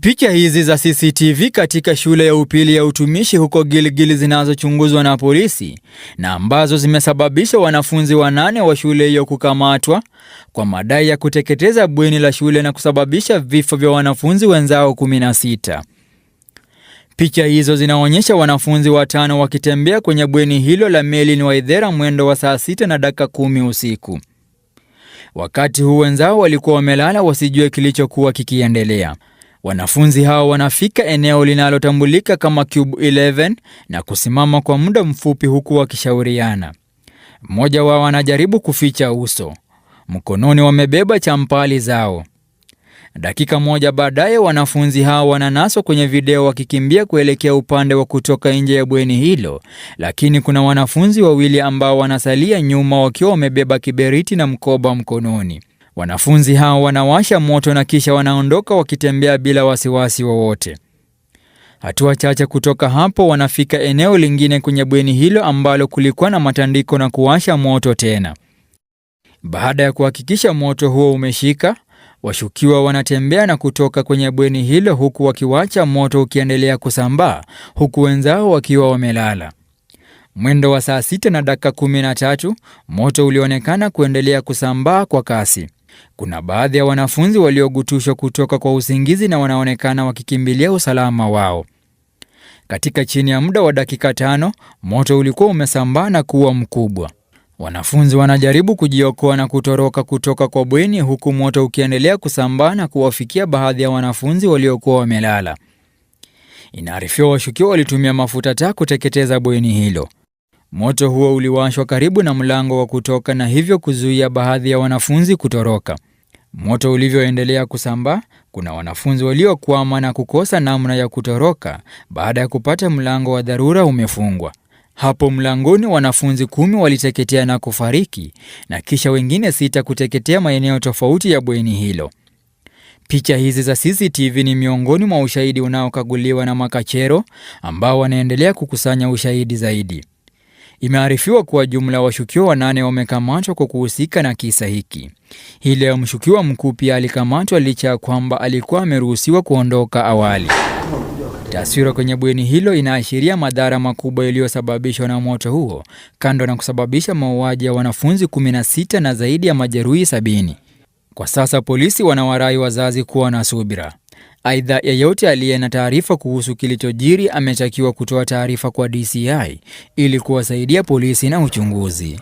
Picha hizi za CCTV katika shule ya upili ya utumishi huko Gilgil zinazochunguzwa na polisi na ambazo zimesababisha wanafunzi 8 wa shule hiyo kukamatwa kwa madai ya kuteketeza bweni la shule na kusababisha vifo vya wanafunzi wenzao 16. Picha hizo zinaonyesha wanafunzi 5 wakitembea kwenye bweni hilo la Merlin Waithera mwendo wa saa 6:10 usiku. Wakati huu wenzao walikuwa wamelala wasijue kilichokuwa kikiendelea. Wanafunzi hao wanafika eneo linalotambulika kama Cube 11 na kusimama kwa muda mfupi huku wakishauriana. Mmoja wao anajaribu kuficha uso. Mkononi wamebeba champali zao. Dakika moja baadaye wanafunzi hao wananaswa kwenye video wakikimbia kuelekea upande wa kutoka nje ya bweni hilo, lakini kuna wanafunzi 2 ambao wanasalia nyuma wakiwa wamebeba kiberiti na mkoba mkononi. Wanafunzi hao wanawasha moto na kisha wanaondoka wakitembea bila wasiwasi wowote. Hatua chache kutoka hapo wanafika eneo lingine kwenye bweni hilo ambalo kulikuwa na matandiko na kuwasha moto tena. Baada ya kuhakikisha moto huo umeshika, washukiwa wanatembea na kutoka kwenye bweni hilo huku wakiwacha moto ukiendelea kusambaa huku wenzao wakiwa wamelala. Mwendo wa saa 6:13 moto ulionekana kuendelea kusambaa kwa kasi. Kuna baadhi ya wanafunzi waliogutushwa kutoka kwa usingizi na wanaonekana wakikimbilia usalama wao. Katika chini ya muda wa dakika 5, moto ulikuwa umesambaa na kuwa mkubwa. Wanafunzi wanajaribu kujiokoa na kutoroka kutoka kwa bweni huku moto ukiendelea kusambaa na kuwafikia baadhi ya wanafunzi waliokuwa wamelala. Inaarifiwa washukiwa walitumia mafuta taa kuteketeza bweni hilo. Moto huo uliwashwa karibu na mlango wa kutoka na hivyo kuzuia baadhi ya wanafunzi kutoroka. Moto ulivyoendelea kusambaa, kuna wanafunzi waliokwama na kukosa namna ya kutoroka baada ya kupata mlango wa dharura umefungwa. Hapo mlangoni wanafunzi 10 waliteketea na kufariki na kisha wengine 6 kuteketea maeneo tofauti ya bweni hilo. Picha hizi za CCTV ni miongoni mwa ushahidi unaokaguliwa na makachero ambao wanaendelea kukusanya ushahidi zaidi. Imearifiwa kuwa jumla washukiwa 8 wamekamatwa kwa kuhusika na kisa hiki. Hii leo mshukiwa mkuu pia alikamatwa licha ya kwamba alikuwa ameruhusiwa kuondoka awali. Taswira kwenye bweni hilo inaashiria madhara makubwa yaliyosababishwa na moto huo, kando na kusababisha mauaji ya wanafunzi 16 na zaidi ya majeruhi 70. Kwa sasa polisi wanawarai wazazi kuwa na subira. Aidha, yeyote aliye na taarifa kuhusu kilichojiri ametakiwa kutoa taarifa kwa DCI ili kuwasaidia polisi na uchunguzi.